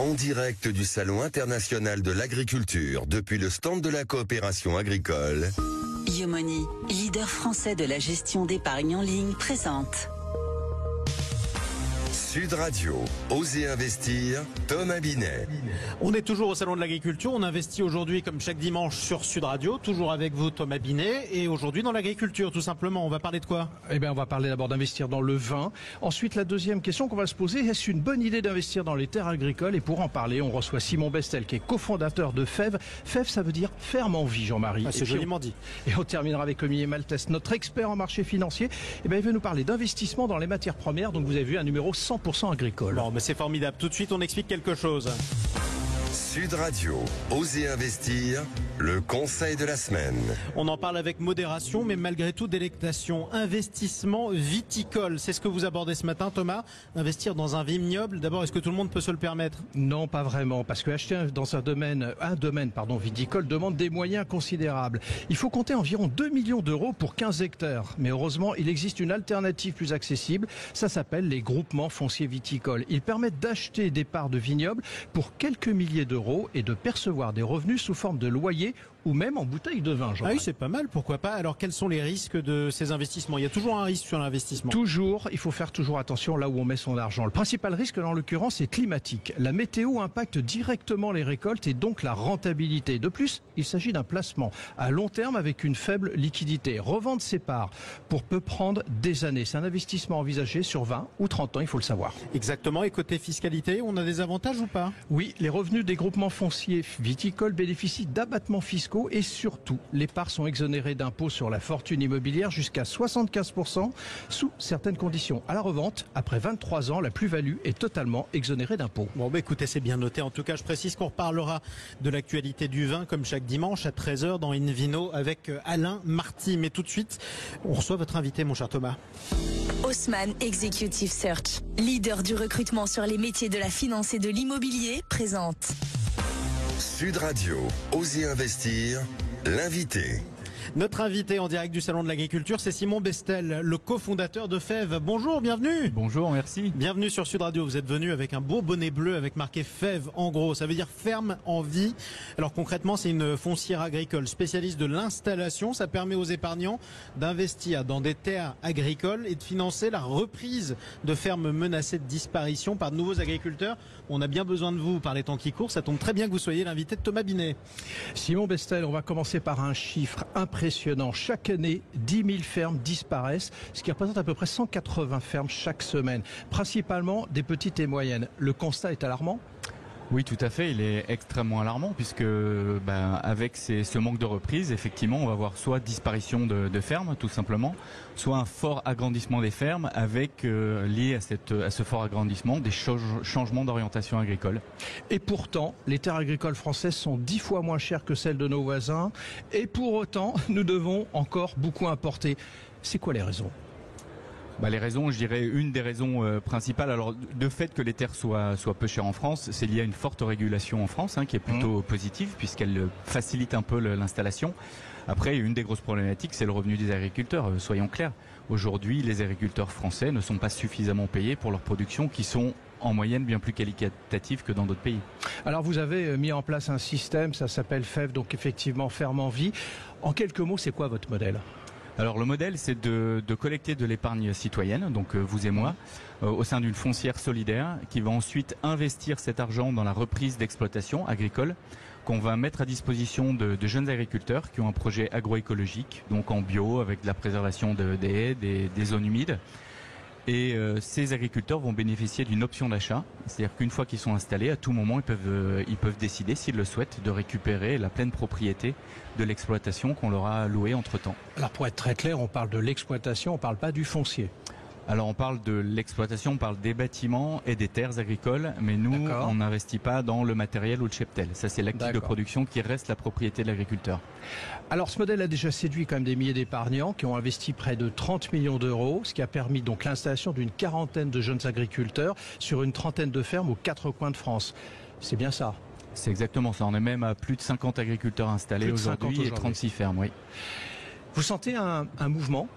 En direct du Salon international de l'agriculture, depuis le stand de la coopération agricole. Yomoni, leader français de la gestion d'épargne en ligne, présente Sud Radio, Osez investir, Thomas Binet. On est toujours au Salon de l'Agriculture. On investit aujourd'hui, comme chaque dimanche, sur Sud Radio. Toujours avec vous, Thomas Binet. Et aujourd'hui, dans l'agriculture, tout simplement. On va parler de quoi? Eh bien, on va parler d'abord d'investir dans le vin. Ensuite, la deuxième question qu'on va se poser, est-ce une bonne idée d'investir dans les terres agricoles? Et pour en parler, on reçoit Simon Bestel, qui est cofondateur de FEV. FEV, ça veut dire ferme en vie, Jean-Marie. C'est joliment dit. Et on terminera avec Olivier Maltès, notre expert en marché financier. Eh bien, il va nous parler d'investissement dans les matières premières. Donc, vous avez vu un numéro 100% agricole. Bon, mais c'est formidable. Tout de suite, on explique quelque chose. Sud Radio, Osez investir, le conseil de la semaine. On en parle avec modération, mais malgré tout délectation. Investissement viticole, c'est ce que vous abordez ce matin, Thomas. Investir dans un vignoble, d'abord, est-ce que tout le monde peut se le permettre? Non, pas vraiment, parce que acheter dans un domaine viticole demande des moyens considérables. Il faut compter environ 2 millions d'euros pour 15 hectares. Mais heureusement, il existe une alternative plus accessible. Ça s'appelle les groupements fonciers viticoles. Ils permettent d'acheter des parts de vignobles pour quelques milliers d'euros et de percevoir des revenus sous forme de loyer ou même en bouteille de vin. Ah oui, c'est pas mal, pourquoi pas. Alors, quels sont les risques de ces investissements? Il y a toujours un risque sur l'investissement. Toujours, il faut faire toujours attention là où on met son argent. Le principal risque, dans l'occurrence, est climatique. La météo impacte directement les récoltes et donc la rentabilité. De plus, il s'agit d'un placement à long terme avec une faible liquidité. Revendre ses parts peut prendre des années. C'est un investissement envisagé sur 20 ou 30 ans, il faut le savoir. Exactement. Et côté fiscalité, on a des avantages ou pas? Oui, les revenus des groupements fonciers viticoles bénéficient d'abattements fiscaux et surtout, les parts sont exonérées d'impôts sur la fortune immobilière jusqu'à 75% sous certaines conditions. À la revente, après 23 ans, la plus-value est totalement exonérée d'impôts. Bon, écoutez, c'est bien noté. En tout cas, je précise qu'on reparlera de l'actualité du vin comme chaque dimanche à 13h dans Invino avec Alain Marty. Mais tout de suite, on reçoit votre invité, mon cher Thomas. Haussmann Executive Search, leader du recrutement sur les métiers de la finance et de l'immobilier, présente Sud Radio, Osez investir, l'invité. Notre invité en direct du Salon de l'Agriculture, c'est Simon Bestel, le cofondateur de FEV. Bonjour, bienvenue. Bonjour, merci. Bienvenue sur Sud Radio. Vous êtes venu avec un beau bonnet bleu avec marqué FEV en gros. Ça veut dire ferme en vie. Alors concrètement, c'est une foncière agricole spécialiste de l'installation. Ça permet aux épargnants d'investir dans des terres agricoles et de financer la reprise de fermes menacées de disparition par de nouveaux agriculteurs. On a bien besoin de vous par les temps qui courent. Ça tombe très bien que vous soyez l'invité de Thomas Binet. Simon Bestel, on va commencer par un chiffre impressionnant. Chaque année, 10 000 fermes disparaissent, ce qui représente à peu près 180 fermes chaque semaine, principalement des petites et moyennes. Le constat est alarmant ? Oui, tout à fait. Il est extrêmement alarmant puisque avec ce manque de reprise, effectivement, on va voir soit disparition de fermes, tout simplement, soit un fort agrandissement des fermes avec, lié à ce fort agrandissement, des changements d'orientation agricole. Et pourtant, les terres agricoles françaises sont 10 fois moins chères que celles de nos voisins. Et pour autant, nous devons encore beaucoup importer. C'est quoi les raisons ? Les raisons, je dirais, une des raisons principales, alors de fait que les terres soient peu chères en France, c'est lié à une forte régulation en France, qui est plutôt positive puisqu'elle facilite un peu l'installation. Après, une des grosses problématiques, c'est le revenu des agriculteurs, soyons clairs. Aujourd'hui, les agriculteurs français ne sont pas suffisamment payés pour leur production qui sont en moyenne bien plus qualitatives que dans d'autres pays. Alors vous avez mis en place un système, ça s'appelle FEV, donc effectivement ferme en vie. En quelques mots, c'est quoi votre modèle ? Alors le modèle, c'est de collecter de l'épargne citoyenne, donc vous et moi, au sein d'une foncière solidaire qui va ensuite investir cet argent dans la reprise d'exploitation agricole qu'on va mettre à disposition de jeunes agriculteurs qui ont un projet agroécologique, donc en bio, avec de la préservation des haies, des zones humides. Et ces agriculteurs vont bénéficier d'une option d'achat, c'est-à-dire qu'une fois qu'ils sont installés, à tout moment, ils peuvent décider, s'ils le souhaitent, de récupérer la pleine propriété de l'exploitation qu'on leur a louée entre-temps. Alors pour être très clair, on parle de l'exploitation, on ne parle pas du foncier. Alors on parle de l'exploitation, on parle des bâtiments et des terres agricoles, mais nous, on n'investit pas dans le matériel ou le cheptel. Ça, c'est l'actif de production qui reste la propriété de l'agriculteur. Alors ce modèle a déjà séduit quand même des milliers d'épargnants qui ont investi près de 30 millions d'euros, ce qui a permis donc l'installation d'une quarantaine de jeunes agriculteurs sur une trentaine de fermes aux 4 coins de France. C'est bien ça? C'est exactement ça. On est même à plus de 50 agriculteurs installés aujourd'hui et 36 fermes, oui. Vous sentez un mouvement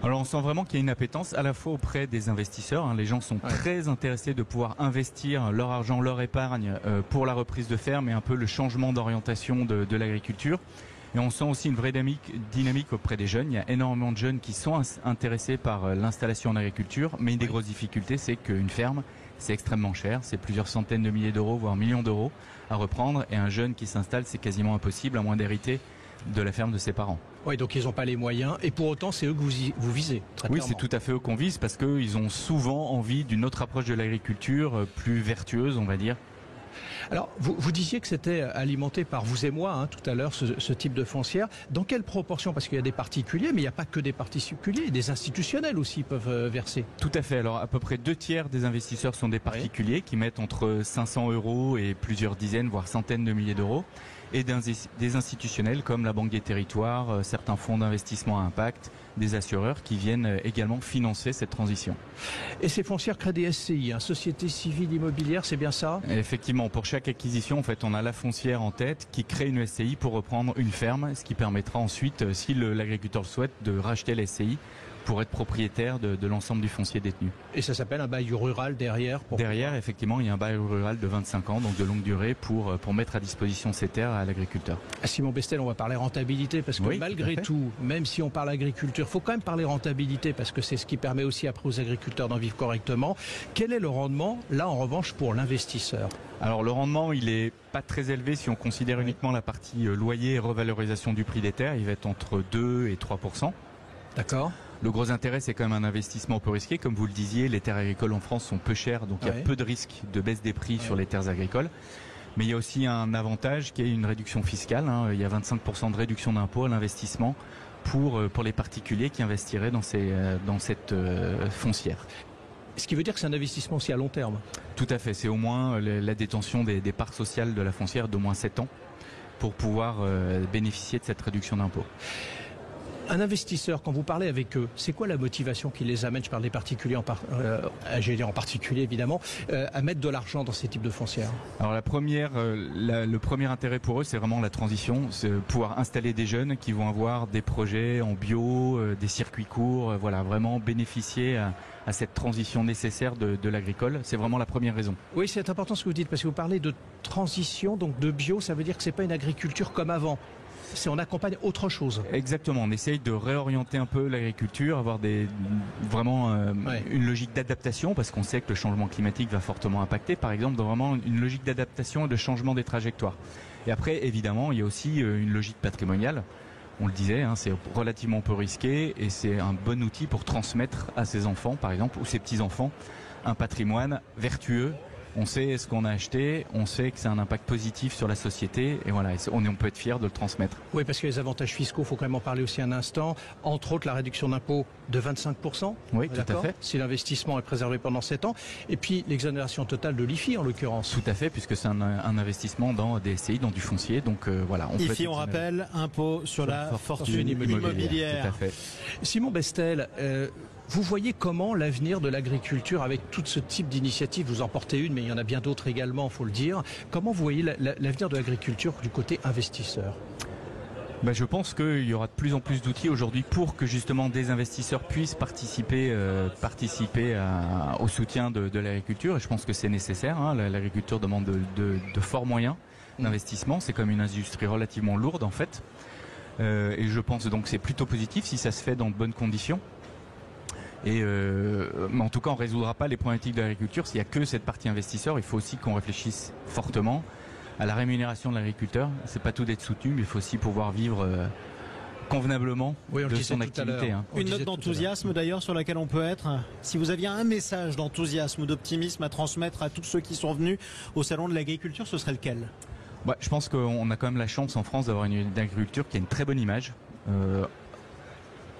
Alors on sent vraiment qu'il y a une appétence à la fois auprès des investisseurs. Les gens sont très intéressés de pouvoir investir leur argent, leur épargne pour la reprise de ferme et un peu le changement d'orientation de l'agriculture. Et on sent aussi une vraie dynamique auprès des jeunes. Il y a énormément de jeunes qui sont intéressés par l'installation en agriculture, mais une des grosses difficultés, c'est qu'une ferme, c'est extrêmement cher. C'est plusieurs centaines de milliers d'euros, voire millions d'euros à reprendre. Et un jeune qui s'installe, c'est quasiment impossible, à moins d'hériter de la ferme de ses parents. Oui, donc ils n'ont pas les moyens, et pour autant c'est eux que vous visez, très Oui, clairement. c'est tout à fait eux qu'on vise, parce qu'ils ont souvent envie d'une autre approche de l'agriculture, plus vertueuse, on va dire. Alors, vous disiez que c'était alimenté par vous et moi, tout à l'heure, ce type de foncière. Dans quelle proportion? Parce qu'il y a des particuliers, mais il n'y a pas que des particuliers, des institutionnels aussi peuvent verser. Tout à fait. Alors, à peu près 2/3 des investisseurs sont des particuliers qui mettent entre 500 € et plusieurs dizaines, voire centaines de milliers d'euros. Et des institutionnels comme la Banque des Territoires, certains fonds d'investissement à impact, des assureurs qui viennent également financer cette transition. Et ces foncières créent des SCI, Société Civile Immobilière, c'est bien ça? Effectivement, pour chaque acquisition, en fait, on a la foncière en tête qui crée une SCI pour reprendre une ferme, ce qui permettra ensuite, si l'agriculteur le souhaite, de racheter la SCI pour être propriétaire de l'ensemble du foncier détenu. Et ça s'appelle un bail rural derrière? Derrière, effectivement, il y a un bail rural de 25 ans, donc de longue durée, pour mettre à disposition ces terres à l'agriculteur. Simon Bestel, on va parler rentabilité, parce que malgré tout, même si on parle agriculture, il faut quand même parler rentabilité, parce que c'est ce qui permet aussi après aux agriculteurs d'en vivre correctement. Quel est le rendement, là en revanche, pour l'investisseur? Alors le rendement, il est pas très élevé si on considère uniquement la partie loyer et revalorisation du prix des terres. Il va être entre 2 et 3%. D'accord. Le gros intérêt, c'est quand même un investissement peu risqué. Comme vous le disiez, les terres agricoles en France sont peu chères, donc il y a peu de risques de baisse des prix sur les terres agricoles. Mais il y a aussi un avantage qui est une réduction fiscale. Il y a 25% de réduction d'impôt à l'investissement pour les particuliers qui investiraient dans cette foncière. Ce qui veut dire que c'est un investissement aussi à long terme. Tout à fait. C'est au moins la détention des parts sociales de la foncière d'au moins 7 ans pour pouvoir bénéficier de cette réduction d'impôt. Un investisseur, quand vous parlez avec eux, c'est quoi la motivation qui les amène, je parle des particuliers en particulier évidemment, à mettre de l'argent dans ces types de foncières? Alors le premier intérêt pour eux, c'est vraiment la transition, c'est pouvoir installer des jeunes qui vont avoir des projets en bio, des circuits courts, vraiment bénéficier à cette transition nécessaire de l'agricole. C'est vraiment la première raison. Oui, c'est important ce que vous dites, parce que vous parlez de transition, donc de bio, ça veut dire que c'est pas une agriculture comme avant. On accompagne autre chose. Exactement, on essaye de réorienter un peu l'agriculture, avoir une logique d'adaptation, parce qu'on sait que le changement climatique va fortement impacter, par exemple, dans vraiment une logique d'adaptation et de changement des trajectoires. Et après, évidemment, il y a aussi une logique patrimoniale. On le disait, c'est relativement peu risqué et c'est un bon outil pour transmettre à ses enfants, par exemple, ou ses petits-enfants, un patrimoine vertueux. On sait ce qu'on a acheté, on sait que c'est un impact positif sur la société et on peut être fier de le transmettre. Oui, parce que les avantages fiscaux, il faut quand même en parler aussi un instant. Entre autres, la réduction d'impôt de 25%. Oui, tout à fait. Si l'investissement est préservé pendant 7 ans. Et puis l'exonération totale de l'IFI en l'occurrence. Tout à fait, puisque c'est un investissement dans des SCI, dans du foncier. Donc IFI, on rappelle, impôt sur la fortune immobilière. Tout à fait. Simon Bestel, vous voyez comment l'avenir de l'agriculture avec tout ce type d'initiative, vous en portez une, mais il y en a bien d'autres également, il faut le dire. Comment vous voyez l'avenir de l'agriculture du côté investisseur? Je pense qu'il y aura de plus en plus d'outils aujourd'hui pour que justement des investisseurs puissent participer au soutien de l'agriculture. Et je pense que c'est nécessaire. L'agriculture demande de forts moyens d'investissement. C'est comme une industrie relativement lourde en fait. Et je pense donc que c'est plutôt positif si ça se fait dans de bonnes conditions. Mais en tout cas, on ne résoudra pas les problématiques de l'agriculture s'il n'y a que cette partie investisseur. Il faut aussi qu'on réfléchisse fortement à la rémunération de l'agriculteur. C'est pas tout d'être soutenu, mais il faut aussi pouvoir vivre convenablement de son activité. Une note d'enthousiasme d'ailleurs sur laquelle on peut être. Si vous aviez un message d'enthousiasme ou d'optimisme à transmettre à tous ceux qui sont venus au salon de l'agriculture, ce serait lequel? Je pense qu'on a quand même la chance en France d'avoir une agriculture qui a une très bonne image.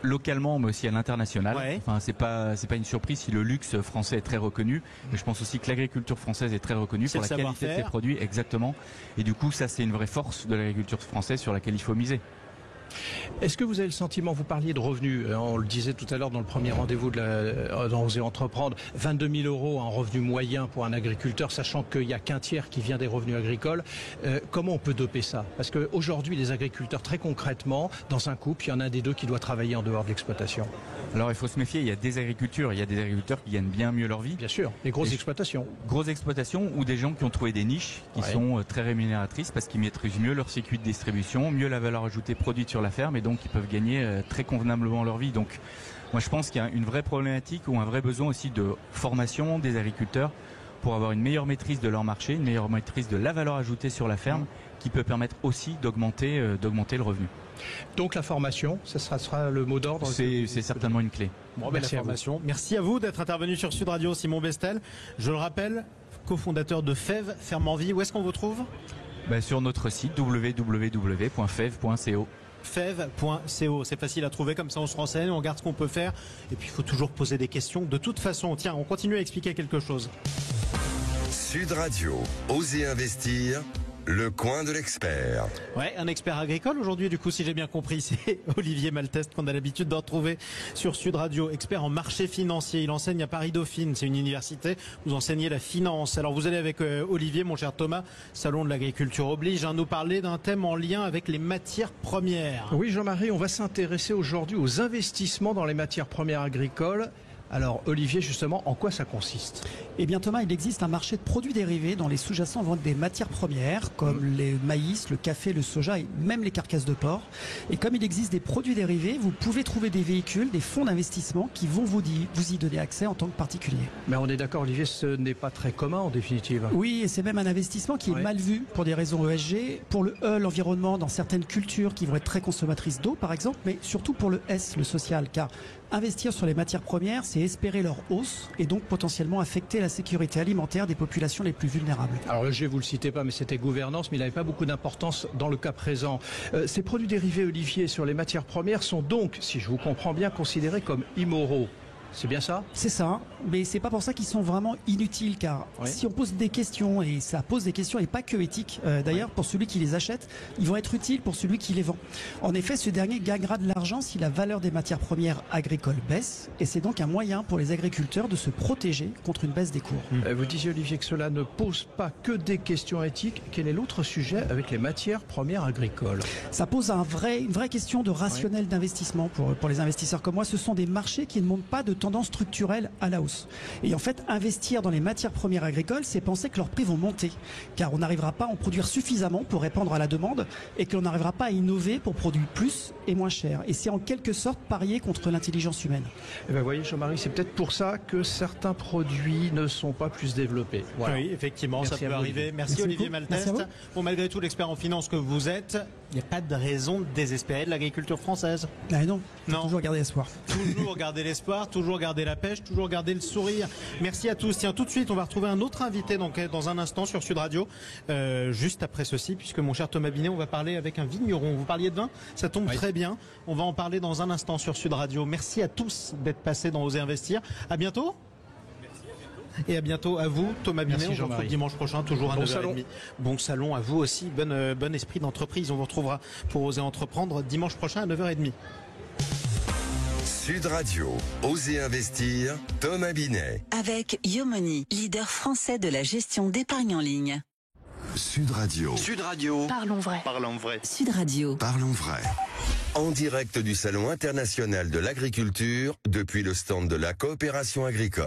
Localement mais aussi à l'international. C'est pas une surprise si le luxe français est très reconnu, mais je pense aussi que l'agriculture française est très reconnue pour la qualité de ses produits, exactement. Et du coup, ça c'est une vraie force de l'agriculture française sur laquelle il faut miser. Est-ce que vous avez le sentiment, vous parliez de revenus, on le disait tout à l'heure dans le premier rendez-vous dans Oser Entreprendre, 22 000 euros en revenu moyen pour un agriculteur, sachant qu'il n'y a qu'un tiers qui vient des revenus agricoles. Comment on peut doper ça? Parce qu'aujourd'hui, les agriculteurs, très concrètement, dans un couple, il y en a un des deux qui doit travailler en dehors de l'exploitation. Alors il faut se méfier, il y a des agriculteurs qui gagnent bien mieux leur vie. Bien sûr, les grosses exploitations. Grosses exploitations ou des gens qui ont trouvé des niches qui sont très rémunératrices parce qu'ils maîtrisent mieux leur circuit de distribution, mieux la valeur ajoutée produite sur la ferme et donc ils peuvent gagner très convenablement leur vie. Donc moi je pense qu'il y a une vraie problématique ou un vrai besoin aussi de formation des agriculteurs pour avoir une meilleure maîtrise de leur marché, une meilleure maîtrise de la valeur ajoutée sur la ferme qui peut permettre aussi d'augmenter le revenu. Donc la formation, ça sera le mot d'ordre. C'est certainement une clé. Bon, merci, merci à vous d'être intervenu sur Sud Radio, Simon Bestel. Je le rappelle, cofondateur de FEV, Ferme en Vie. Où est-ce qu'on vous trouve? Sur notre site www.fev.co. fev.co, c'est facile à trouver, comme ça on se renseigne, on regarde ce qu'on peut faire et puis il faut toujours poser des questions. De toute façon, tiens, on continue à expliquer quelque chose. Sud Radio, Osez investir. Le coin de l'expert. Ouais, un expert agricole aujourd'hui, du coup, si j'ai bien compris, c'est Olivier Malteste qu'on a l'habitude de retrouver sur Sud Radio, expert en marché financier. Il enseigne à Paris-Dauphine, c'est une université. Vous enseignez la finance. Alors vous allez avec Olivier, mon cher Thomas, Salon de l'agriculture oblige, nous parler d'un thème en lien avec les matières premières. Oui, Jean-Marie, on va s'intéresser aujourd'hui aux investissements dans les matières premières agricoles. Alors Olivier, justement, en quoi ça consiste? Eh bien Thomas, il existe un marché de produits dérivés dont les sous-jacents vendent des matières premières comme les maïs, le café, le soja et même les carcasses de porc. Et comme il existe des produits dérivés, vous pouvez trouver des véhicules, des fonds d'investissement qui vont vous y donner accès en tant que particulier. Mais on est d'accord Olivier, ce n'est pas très commun en définitive. Oui, et c'est même un investissement qui est mal vu pour des raisons ESG, pour le E, l'environnement, dans certaines cultures qui vont être très consommatrices d'eau par exemple, mais surtout pour le S, le social, car investir sur les matières premières, c'est espérer leur hausse et donc potentiellement affecter la sécurité alimentaire des populations les plus vulnérables. Alors le G, vous le citez pas, mais c'était gouvernance, mais il n'avait pas beaucoup d'importance dans le cas présent. Ces produits dérivés, Olivier, sur les matières premières sont donc, si je vous comprends bien, considérés comme immoraux. C'est bien ça? C'est ça, mais c'est pas pour ça qu'ils sont vraiment inutiles, car si on pose des questions, et ça pose des questions et pas que éthiques, d'ailleurs pour celui qui les achète, ils vont être utiles pour celui qui les vend. En effet, ce dernier gagnera de l'argent si la valeur des matières premières agricoles baisse, et c'est donc un moyen pour les agriculteurs de se protéger contre une baisse des cours. Vous disiez Olivier que cela ne pose pas que des questions éthiques. Quel est l'autre sujet avec les matières premières agricoles? Ça pose une vraie question de rationnel d'investissement pour les investisseurs comme moi. Ce sont des marchés qui ne montrent pas de tendance structurelle à la hausse. Et en fait, investir dans les matières premières agricoles, c'est penser que leurs prix vont monter, car on n'arrivera pas à en produire suffisamment pour répondre à la demande et que l'on n'arrivera pas à innover pour produire plus et moins cher. Et c'est en quelque sorte parier contre l'intelligence humaine. Et ben, voyez, Jean-Marie, c'est peut-être pour ça que certains produits ne sont pas plus développés. Voilà. Oui, effectivement, merci, ça peut arriver. Merci Olivier Malteste. Bon, malgré tout, l'expert en finance que vous êtes, il n'y a pas de raison de désespérer de l'agriculture française. Ah non, toujours garder l'espoir. Toujours garder l'espoir, toujours garder la pêche, toujours garder le sourire. Merci à tous. Tiens, tout de suite, on va retrouver un autre invité dans un instant sur Sud Radio, juste après ceci, puisque mon cher Thomas Binet, on va parler avec un vigneron. Vous parliez de vin, ça tombe très bien. On va en parler dans un instant sur Sud Radio. Merci à tous d'être passés dans Oser investir. À bientôt. Et à bientôt à vous, Thomas Binet. On se retrouve dimanche prochain, toujours à 9h30. Bon salon à vous aussi. Bon esprit d'entreprise. On vous retrouvera pour Oser entreprendre dimanche prochain à 9h30. Sud Radio, Osez investir, Thomas Binet. Avec Yomoni, leader français de la gestion d'épargne en ligne. Sud Radio. Sud Radio. Parlons vrai. Parlons vrai. Sud Radio. Parlons vrai. En direct du Salon international de l'agriculture depuis le stand de la coopération agricole.